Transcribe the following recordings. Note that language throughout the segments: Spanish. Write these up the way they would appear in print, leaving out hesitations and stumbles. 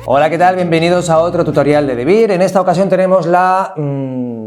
Hola, ¿qué tal? Bienvenidos a otro tutorial de Devir. En esta ocasión tenemos la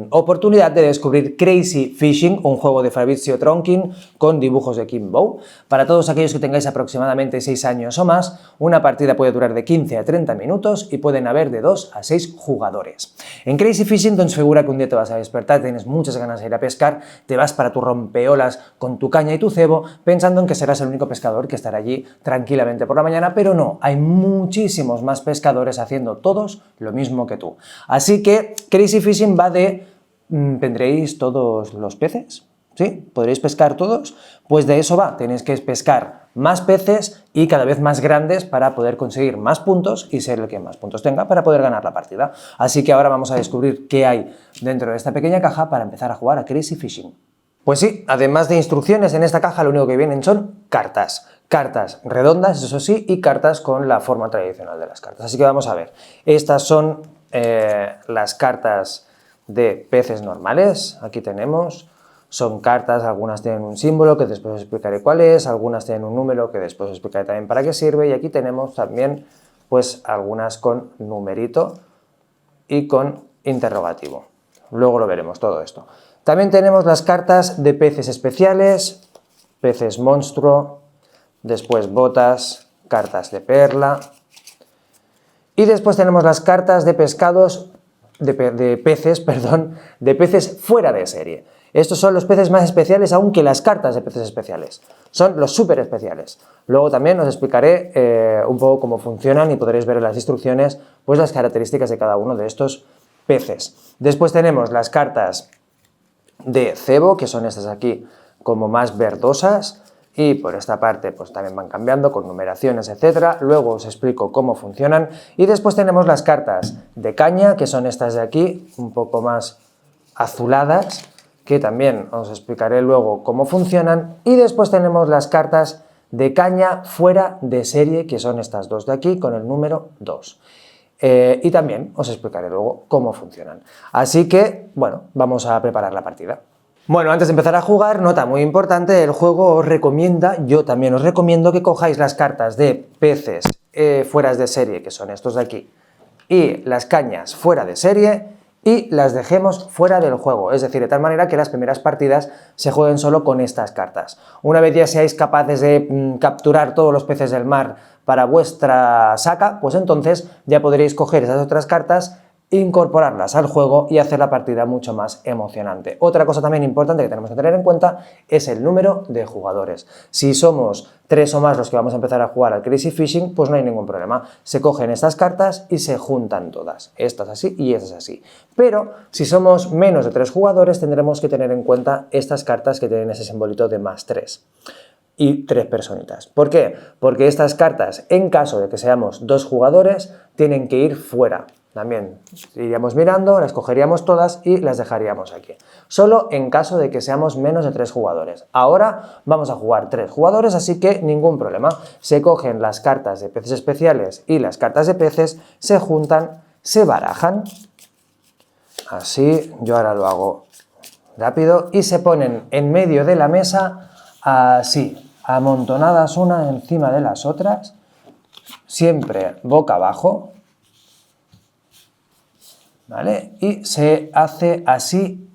oportunidad de descubrir Crazy Fishing, un juego de Fabrizio Tronkin con dibujos de Kim Bow. Para todos aquellos que tengáis aproximadamente 6 años o más, una partida puede durar de 15 a 30 minutos y pueden haber de 2 a 6 jugadores. En Crazy Fishing, doncs figura que un día te vas a despertar, tienes muchas ganas de ir a pescar, te vas para tu rompeolas con tu caña y tu cebo, pensando en que serás el único pescador que estará allí tranquilamente por la mañana, pero no, hay muchísimos más pescadores haciendo todos lo mismo que tú. Así que Crazy Fishing va de ¿tendréis todos los peces? ¿Sí? ¿Podréis pescar todos? Pues de eso va, tenéis que pescar más peces y cada vez más grandes para poder conseguir más puntos y ser el que más puntos tenga para poder ganar la partida. Así que ahora vamos a descubrir qué hay dentro de esta pequeña caja para empezar a jugar a Crazy Fishing. Pues sí, además de instrucciones, en esta caja lo único que vienen son cartas. Cartas redondas, eso sí, y cartas con la forma tradicional de las cartas. Así que vamos a ver. Estas son las cartas de peces normales. Aquí tenemos. Son cartas, algunas tienen un símbolo que después os explicaré cuál es, algunas tienen un número que después os explicaré también para qué sirve, y aquí tenemos también pues algunas con numerito y con interrogativo. Luego lo veremos todo esto. También tenemos las cartas de peces especiales, peces monstruo, después botas, cartas de perla, y después tenemos las cartas de pescados, de peces fuera de serie. Estos son los peces más especiales aún que las cartas de peces especiales. Son los súper especiales. Luego también os explicaré un poco cómo funcionan y podréis ver en las instrucciones pues las características de cada uno de estos peces. Después tenemos las cartas de cebo, que son estas aquí como más verdosas, y por esta parte pues también van cambiando con numeraciones, etcétera. Luego os explico cómo funcionan. Y después tenemos las cartas de caña, que son estas de aquí, un poco más azuladas, que también os explicaré luego cómo funcionan. Y después tenemos las cartas de caña fuera de serie, que son estas dos de aquí, con el número 2. Y también os explicaré luego cómo funcionan. Así que, bueno, vamos a preparar la partida. Bueno, antes de empezar a jugar, nota muy importante, el juego os recomienda, yo también os recomiendo que cojáis las cartas de peces fuera de serie, que son estos de aquí, y las cañas fuera de serie, y las dejemos fuera del juego, es decir, de tal manera que las primeras partidas se jueguen solo con estas cartas. Una vez ya seáis capaces de capturar todos los peces del mar para vuestra saca, pues entonces ya podréis coger esas otras cartas, incorporarlas al juego y hacer la partida mucho más emocionante. Otra cosa también importante que tenemos que tener en cuenta es el número de jugadores. Si somos 3 o más los que vamos a empezar a jugar al Crazy Fishing, pues no hay ningún problema. Se cogen estas cartas y se juntan todas. Estas así y estas así. Pero si somos menos de 3 jugadores, tendremos que tener en cuenta estas cartas que tienen ese simbolito de +3. Y 3 personitas. ¿Por qué? Porque estas cartas, en caso de que seamos 2 jugadores, tienen que ir fuera. También iríamos mirando, las cogeríamos todas y las dejaríamos aquí. Solo en caso de que seamos menos de 3 jugadores. Ahora vamos a jugar 3 jugadores, así que ningún problema. Se cogen las cartas de peces especiales y las cartas de peces, se juntan, se barajan. Así, yo ahora lo hago rápido. Y se ponen en medio de la mesa, así, amontonadas una encima de las otras, siempre boca abajo. ¿Vale? Y se hace así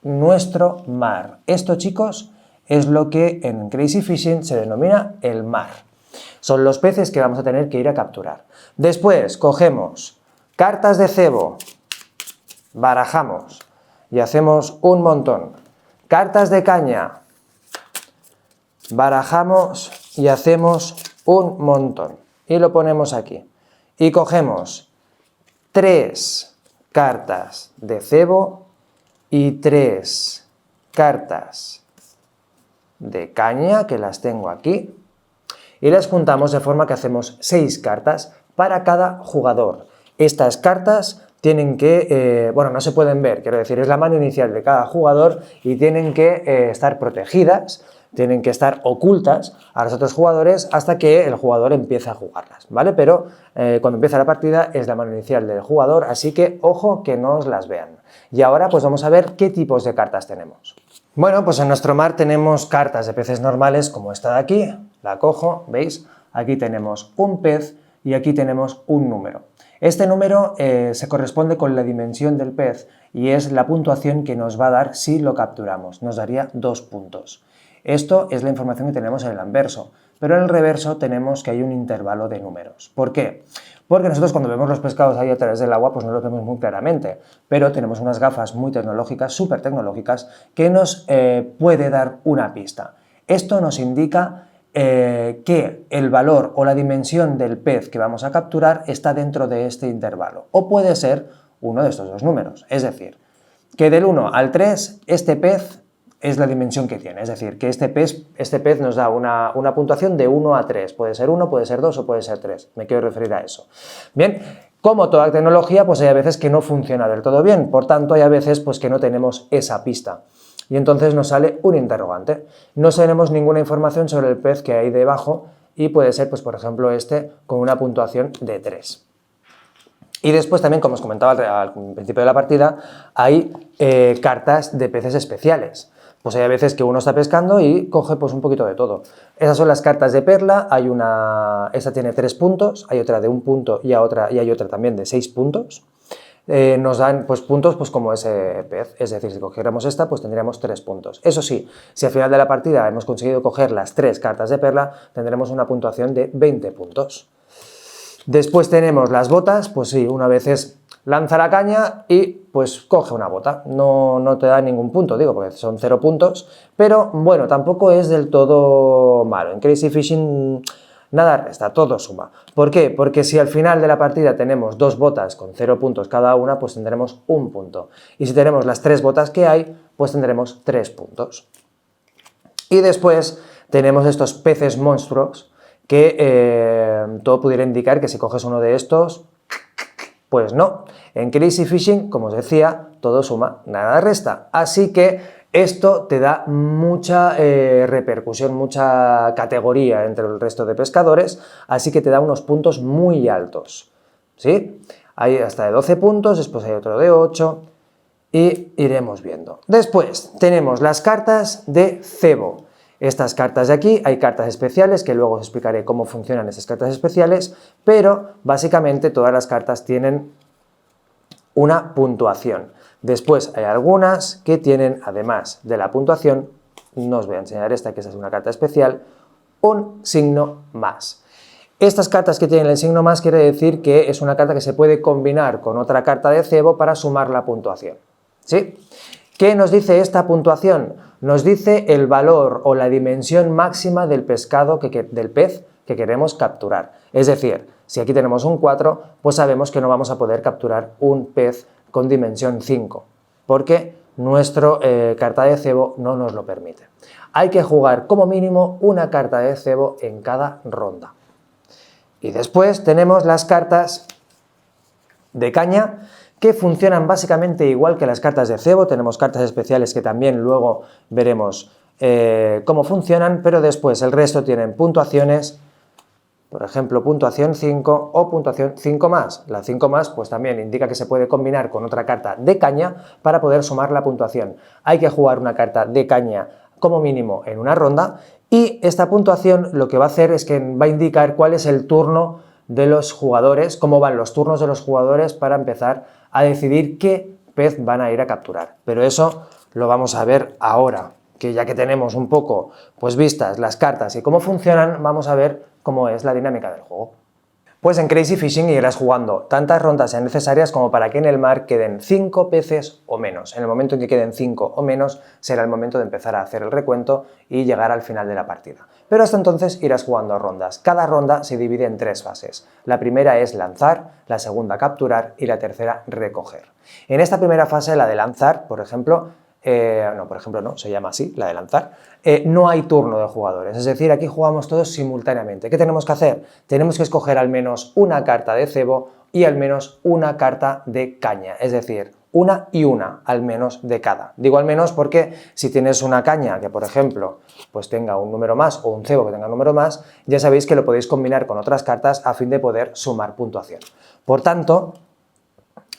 nuestro mar. Esto, chicos, es lo que en Crazy Fishing se denomina el mar. Son los peces que vamos a tener que ir a capturar. Después cogemos cartas de cebo, barajamos y hacemos un montón. Cartas de caña, barajamos y hacemos un montón. Y lo ponemos aquí. Y cogemos 3 cartas de cebo y 3 cartas de caña, que las tengo aquí, y las juntamos de forma que hacemos 6 cartas para cada jugador. Estas cartas tienen que, bueno, no se pueden ver, quiero decir, es la mano inicial de cada jugador y tienen que estar protegidas, tienen que estar ocultas a los otros jugadores hasta que el jugador empiece a jugarlas, ¿vale? Pero cuando empieza la partida es la mano inicial del jugador, así que ojo que no os las vean. Y ahora pues vamos a ver qué tipos de cartas tenemos. Bueno, pues en nuestro mar tenemos cartas de peces normales como esta de aquí, la cojo, ¿veis? Aquí tenemos un pez y aquí tenemos un número. Este número se corresponde con la dimensión del pez y es la puntuación que nos va a dar si lo capturamos. Nos daría 2 puntos. Esto es la información que tenemos en el anverso, pero en el reverso tenemos que hay un intervalo de números. ¿Por qué? Porque nosotros cuando vemos los pescados ahí a través del agua pues no los vemos muy claramente, pero tenemos unas gafas muy tecnológicas, súper tecnológicas, que nos puede dar una pista. Esto nos indica que el valor o la dimensión del pez que vamos a capturar está dentro de este intervalo, o puede ser uno de estos dos números, es decir, que del 1 al 3 este pez es la dimensión que tiene, es decir, que este pez nos da una puntuación de 1 a 3, puede ser 1, puede ser 2 o puede ser 3, me quiero referir a eso. Bien, como toda tecnología, pues hay a veces que no funciona del todo bien, por tanto hay a veces pues que no tenemos esa pista. Y entonces nos sale un interrogante. No tenemos ninguna información sobre el pez que hay debajo y puede ser, pues por ejemplo, este con una puntuación de 3. Y después también, como os comentaba al principio de la partida, hay cartas de peces especiales. Pues hay a veces que uno está pescando y coge pues un poquito de todo. Esas son las cartas de perla, esta tiene 3 puntos, hay otra de 1 punto y hay otra también de 6 puntos. Nos dan pues puntos pues como ese pez, es decir, si cogiéramos esta pues tendríamos 3 puntos. Eso sí, si al final de la partida hemos conseguido coger las 3 cartas de perla, tendremos una puntuación de 20 puntos. Después tenemos las botas, pues sí, una vez es lanza la caña y pues coge una bota, no te da ningún punto, digo, porque son 0 puntos, pero bueno, tampoco es del todo malo. En Crazy Fishing nada resta, todo suma. ¿Por qué? Porque si al final de la partida tenemos 2 botas con 0 puntos cada una, pues tendremos 1 punto. Y si tenemos las 3 botas que hay, pues tendremos 3 puntos. Y después tenemos estos peces monstruos que todo pudiera indicar que si coges uno de estos, pues no. En Crazy Fishing, como os decía, todo suma, nada resta. Así que esto te da mucha repercusión, mucha categoría entre el resto de pescadores, así que te da unos puntos muy altos, ¿sí? Hay hasta de 12 puntos, después hay otro de 8 y iremos viendo. Después tenemos las cartas de cebo. Estas cartas de aquí, hay cartas especiales, que luego os explicaré cómo funcionan estas cartas especiales, pero básicamente todas las cartas tienen una puntuación. Después hay algunas que tienen, además de la puntuación, no os voy a enseñar esta, que esta es una carta especial, un signo más. Estas cartas que tienen el signo más quiere decir que es una carta que se puede combinar con otra carta de cebo para sumar la puntuación, ¿sí? ¿Qué nos dice esta puntuación? Nos dice el valor o la dimensión máxima del pescado, del pez que queremos capturar. Es decir, si aquí tenemos un 4, pues sabemos que no vamos a poder capturar un pez con dimensión 5, porque nuestra carta de cebo no nos lo permite. Hay que jugar como mínimo una carta de cebo en cada ronda. Y después tenemos las cartas de caña, que funcionan básicamente igual que las cartas de cebo. Tenemos cartas especiales que también luego veremos cómo funcionan, pero después el resto tienen puntuaciones, por ejemplo, puntuación 5 o puntuación 5 más. La 5 más pues también indica que se puede combinar con otra carta de caña para poder sumar la puntuación. Hay que jugar una carta de caña como mínimo en una ronda y esta puntuación lo que va a hacer es que va a indicar cuál es el turno de los jugadores, cómo van los turnos de los jugadores para empezar a decidir qué pez van a ir a capturar. Pero eso lo vamos a ver ahora, que ya que tenemos un poco pues vistas las cartas y cómo funcionan, vamos a ver cómo es la dinámica del juego. Pues en Crazy Fishing irás jugando tantas rondas sean necesarias como para que en el mar queden 5 peces o menos. En el momento en que queden 5 o menos será el momento de empezar a hacer el recuento y llegar al final de la partida. Pero hasta entonces irás jugando rondas. Cada ronda se divide en 3 fases. La primera es lanzar, la segunda capturar y la tercera recoger. En esta primera fase, la de lanzar, por ejemplo, se llama así, la de lanzar, no hay turno de jugadores, es decir, aquí jugamos todos simultáneamente. ¿Qué tenemos que hacer? Tenemos que escoger al menos una carta de cebo y al menos una carta de caña, es decir, una y una al menos de cada. Digo al menos porque si tienes una caña que, por ejemplo, pues tenga un número más o un cebo que tenga un número más, ya sabéis que lo podéis combinar con otras cartas a fin de poder sumar puntuación. Por tanto,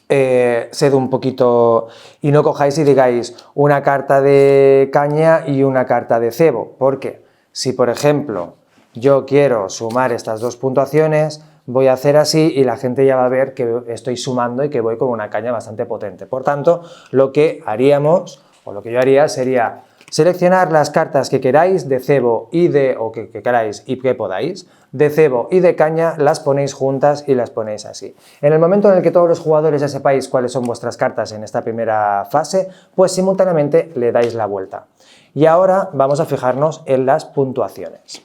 sed un poquito y no cojáis y digáis una carta de caña y una carta de cebo, porque si por ejemplo yo quiero sumar estas dos puntuaciones, voy a hacer así y la gente ya va a ver que estoy sumando y que voy con una caña bastante potente. Por tanto, lo que haríamos, o lo que yo haría, sería seleccionar las cartas que queráis de cebo y o que queráis y que podáis, de cebo y de caña, las ponéis juntas y las ponéis así. En el momento en el que todos los jugadores ya sepáis cuáles son vuestras cartas en esta primera fase, pues simultáneamente le dais la vuelta. Y ahora vamos a fijarnos en las puntuaciones.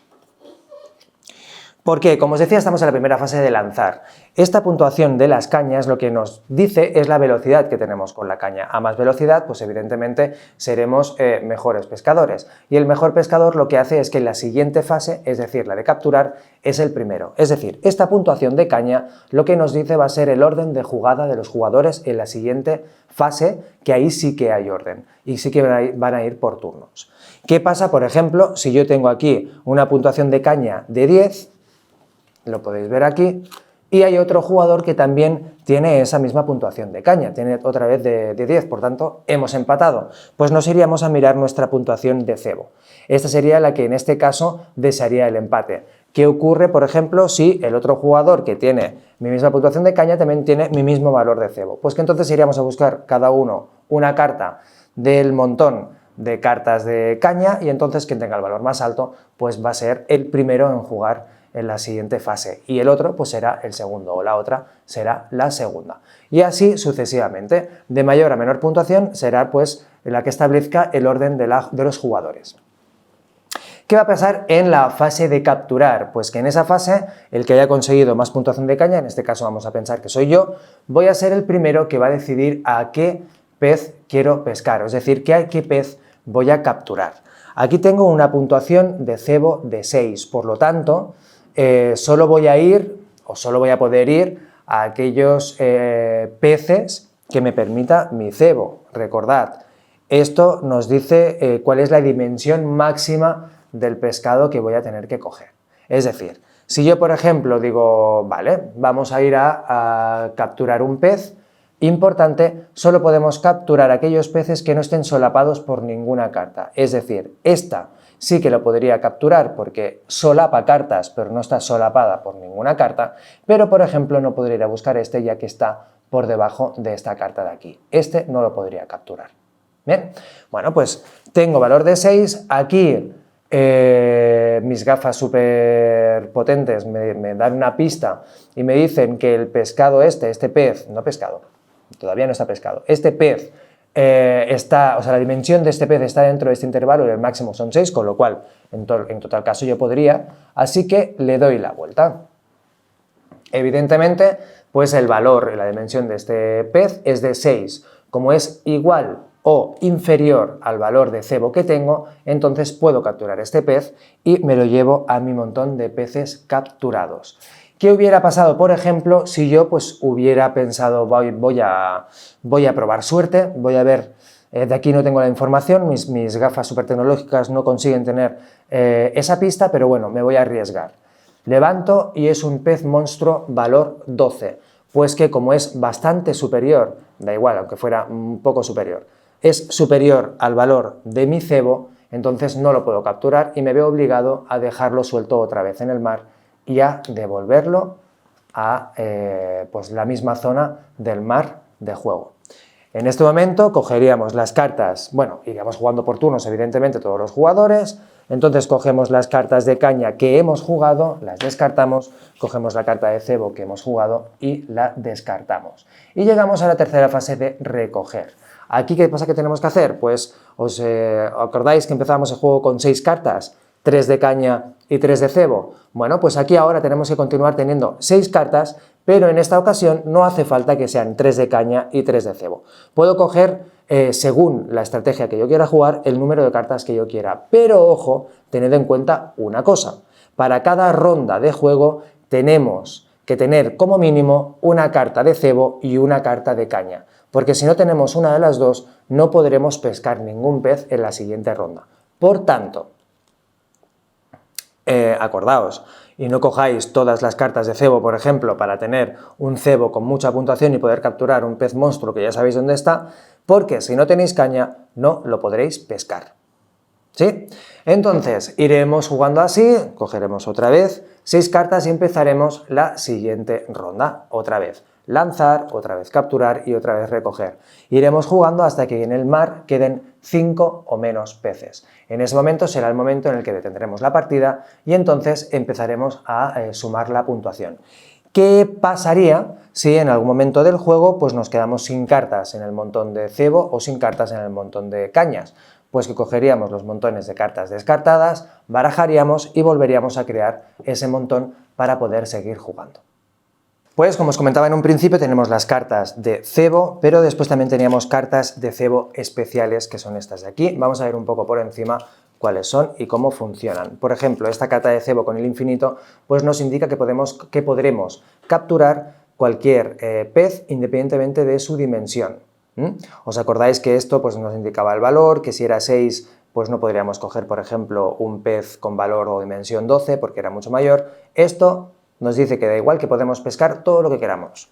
Porque, como os decía, estamos en la primera fase de lanzar. Esta puntuación de las cañas lo que nos dice es la velocidad que tenemos con la caña. A más velocidad, pues evidentemente seremos mejores pescadores. Y el mejor pescador lo que hace es que en la siguiente fase, es decir, la de capturar, es el primero. Es decir, esta puntuación de caña lo que nos dice va a ser el orden de jugada de los jugadores en la siguiente fase, que ahí sí que hay orden y sí que van a ir por turnos. ¿Qué pasa, por ejemplo, si yo tengo aquí una puntuación de caña de 10, lo podéis ver aquí, y hay otro jugador que también tiene esa misma puntuación de caña, tiene otra vez de 10, por tanto hemos empatado? Pues nos iríamos a mirar nuestra puntuación de cebo. Esta sería la que en este caso desearía el empate. ¿Qué ocurre, por ejemplo, si el otro jugador que tiene mi misma puntuación de caña también tiene mi mismo valor de cebo? Pues que entonces iríamos a buscar cada uno una carta del montón de cartas de caña y entonces quien tenga el valor más alto pues va a ser el primero en jugar en la siguiente fase y el otro pues será el segundo o la otra será la segunda. Y así sucesivamente, de mayor a menor puntuación será pues la que establezca el orden de los jugadores. ¿Qué va a pasar en la fase de capturar? Pues que en esa fase, el que haya conseguido más puntuación de caña, en este caso vamos a pensar que soy yo, voy a ser el primero que va a decidir a qué pez quiero pescar, es decir, qué pez voy a capturar. Aquí tengo una puntuación de cebo de 6, por lo tanto, solo voy a poder ir a aquellos peces que me permita mi cebo. Recordad, esto nos dice cuál es la dimensión máxima del pescado que voy a tener que coger. Es decir, si yo, por ejemplo, digo, vale, vamos a ir a capturar un pez, importante, solo podemos capturar aquellos peces que no estén solapados por ninguna carta. Es decir, esta sí que lo podría capturar porque solapa cartas, pero no está solapada por ninguna carta, pero por ejemplo no podría ir a buscar este ya que está por debajo de esta carta de aquí. Este no lo podría capturar. Bien, bueno, pues tengo valor de 6, aquí mis gafas súper potentes me dan una pista y me dicen que el pescado este pez, no pescado, todavía no está pescado, este pez la dimensión de este pez está dentro de este intervalo y el máximo son 6, con lo cual en total caso yo podría, así que le doy la vuelta. Evidentemente, pues el valor, la dimensión de este pez es de 6, como es igual o inferior al valor de cebo que tengo, entonces puedo capturar este pez y me lo llevo a mi montón de peces capturados. ¿Qué hubiera pasado, por ejemplo, si yo pues hubiera pensado voy a probar suerte, voy a ver, de aquí no tengo la información, mis gafas súper tecnológicas no consiguen tener esa pista, pero bueno, me voy a arriesgar. Levanto y es un pez monstruo valor 12, pues que como es bastante superior, da igual, aunque fuera un poco superior, es superior al valor de mi cebo, entonces no lo puedo capturar y me veo obligado a dejarlo suelto otra vez en el mar y a devolverlo a pues la misma zona del mar de juego. En este momento cogeríamos las cartas, bueno, iríamos jugando por turnos evidentemente todos los jugadores, entonces cogemos las cartas de caña que hemos jugado, las descartamos, cogemos la carta de cebo que hemos jugado y la descartamos. Y llegamos a la tercera fase de recoger. Aquí, ¿qué pasa que tenemos que hacer? Pues, ¿os acordáis que empezamos el juego con 6 cartas? 3 de caña y 3 de cebo. Bueno, pues aquí ahora tenemos que continuar teniendo 6 cartas, pero en esta ocasión no hace falta que sean 3 de caña y 3 de cebo. Puedo coger, según la estrategia que yo quiera jugar, el número de cartas que yo quiera. Pero ojo, tened en cuenta una cosa. Para cada ronda de juego tenemos que tener como mínimo una carta de cebo y una carta de caña. Porque si no tenemos una de las dos, no podremos pescar ningún pez en la siguiente ronda. Por tanto, acordaos, y no cojáis todas las cartas de cebo, por ejemplo, para tener un cebo con mucha puntuación y poder capturar un pez monstruo que ya sabéis dónde está, porque si no tenéis caña, no lo podréis pescar. ¿Sí? Entonces, iremos jugando así, cogeremos otra vez 6 cartas y empezaremos la siguiente ronda. Otra vez lanzar, otra vez capturar y otra vez recoger. Iremos jugando hasta que en el mar queden 5 o menos peces. En ese momento será el momento en el que detendremos la partida y entonces empezaremos a sumar la puntuación. ¿Qué pasaría si en algún momento del juego pues nos quedamos sin cartas en el montón de cebo o sin cartas en el montón de cañas? Pues que cogeríamos los montones de cartas descartadas, barajaríamos y volveríamos a crear ese montón para poder seguir jugando. Pues como os comentaba en un principio tenemos las cartas de cebo, pero después también teníamos cartas de cebo especiales que son estas de aquí. Vamos a ver un poco por encima cuáles son y cómo funcionan. Por ejemplo, esta carta de cebo con el infinito pues nos indica que podremos capturar cualquier pez independientemente de su dimensión. ¿Os acordáis que esto pues, nos indicaba el valor, que si era 6 pues no podríamos coger, por ejemplo, un pez con valor o dimensión 12 porque era mucho mayor? Esto nos dice que da igual, que podemos pescar todo lo que queramos.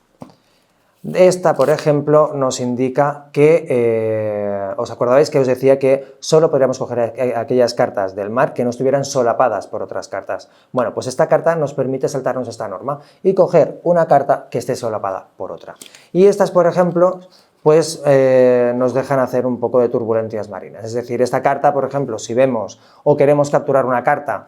Esta, por ejemplo, nos indica que, ¿os acordáis que os decía que solo podríamos coger aquellas cartas del mar que no estuvieran solapadas por otras cartas? Bueno, pues esta carta nos permite saltarnos esta norma y coger una carta que esté solapada por otra. Y estas, por ejemplo, pues nos dejan hacer un poco de turbulencias marinas. Es decir, esta carta, por ejemplo, si vemos o queremos capturar una carta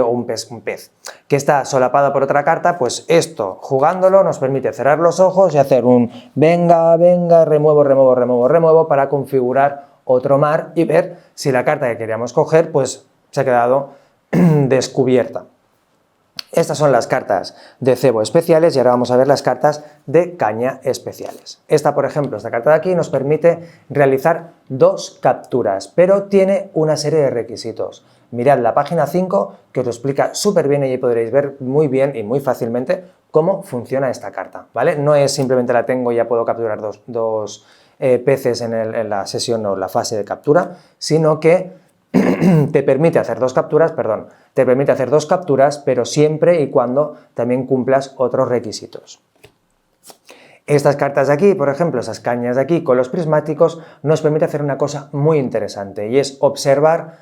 o un pez que está solapada por otra carta, pues esto, jugándolo, nos permite cerrar los ojos y hacer un venga, venga, remuevo, remuevo, remuevo, remuevo para configurar otro mar y ver si la carta que queríamos coger pues se ha quedado descubierta. Estas son las cartas de cebo especiales y ahora vamos a ver las cartas de caña especiales. Esta, por ejemplo, esta carta de aquí nos permite realizar 2 capturas, pero tiene una serie de requisitos. Mirad la página 5 que os lo explica súper bien y ahí podréis ver muy bien y muy fácilmente cómo funciona esta carta, ¿vale? No es simplemente la tengo y ya puedo capturar dos peces en la sesión o la fase de captura, sino que te permite hacer 2 capturas, pero siempre y cuando también cumplas otros requisitos. Estas cartas de aquí, por ejemplo, esas cañas de aquí con los prismáticos, nos permite hacer una cosa muy interesante y es observar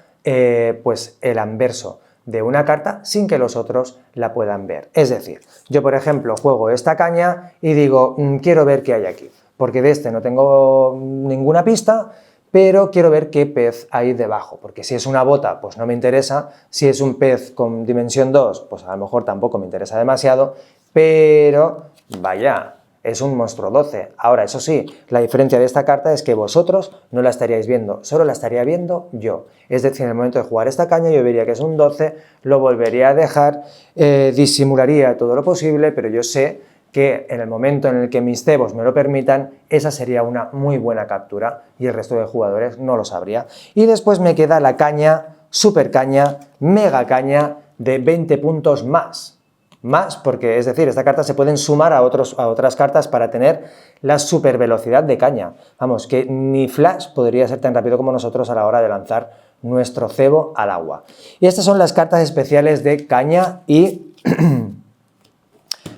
pues el anverso de una carta sin que los otros la puedan ver. Es decir, yo por ejemplo juego esta caña y digo, quiero ver qué hay aquí, porque de este no tengo ninguna pista, pero quiero ver qué pez hay debajo, porque si es una bota, pues no me interesa, si es un pez con dimensión 2, pues a lo mejor tampoco me interesa demasiado, pero vaya, es un monstruo 12. Ahora, eso sí, la diferencia de esta carta es que vosotros no la estaríais viendo, solo la estaría viendo yo. Es decir, en el momento de jugar esta caña yo vería que es un 12, lo volvería a dejar, disimularía todo lo posible, pero yo sé que en el momento en el que mis cebos me lo permitan, esa sería una muy buena captura y el resto de jugadores no lo sabría. Y después me queda la caña, super caña, mega caña de 20 puntos más. Más porque, es decir, esta carta se pueden sumar a otras cartas para tener la super velocidad de caña. Vamos, que ni Flash podría ser tan rápido como nosotros a la hora de lanzar nuestro cebo al agua. Y estas son las cartas especiales de caña y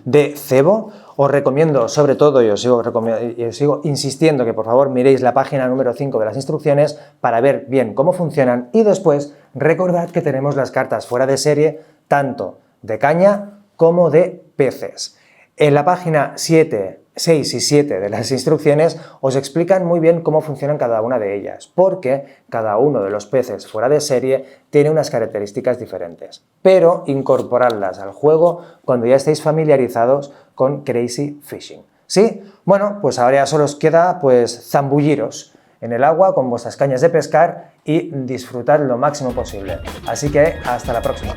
de cebo. Os recomiendo, sobre todo, y os sigo insistiendo que por favor miréis la página número 5 de las instrucciones para ver bien cómo funcionan y después recordad que tenemos las cartas fuera de serie tanto de caña como de peces. En la página 6 y 7 de las instrucciones os explican muy bien cómo funcionan cada una de ellas, porque cada uno de los peces fuera de serie tiene unas características diferentes, pero incorporarlas al juego cuando ya estéis familiarizados con Crazy Fishing. ¿Sí? Bueno, pues ahora ya solo os queda pues zambulliros en el agua con vuestras cañas de pescar y disfrutar lo máximo posible. Así que hasta la próxima.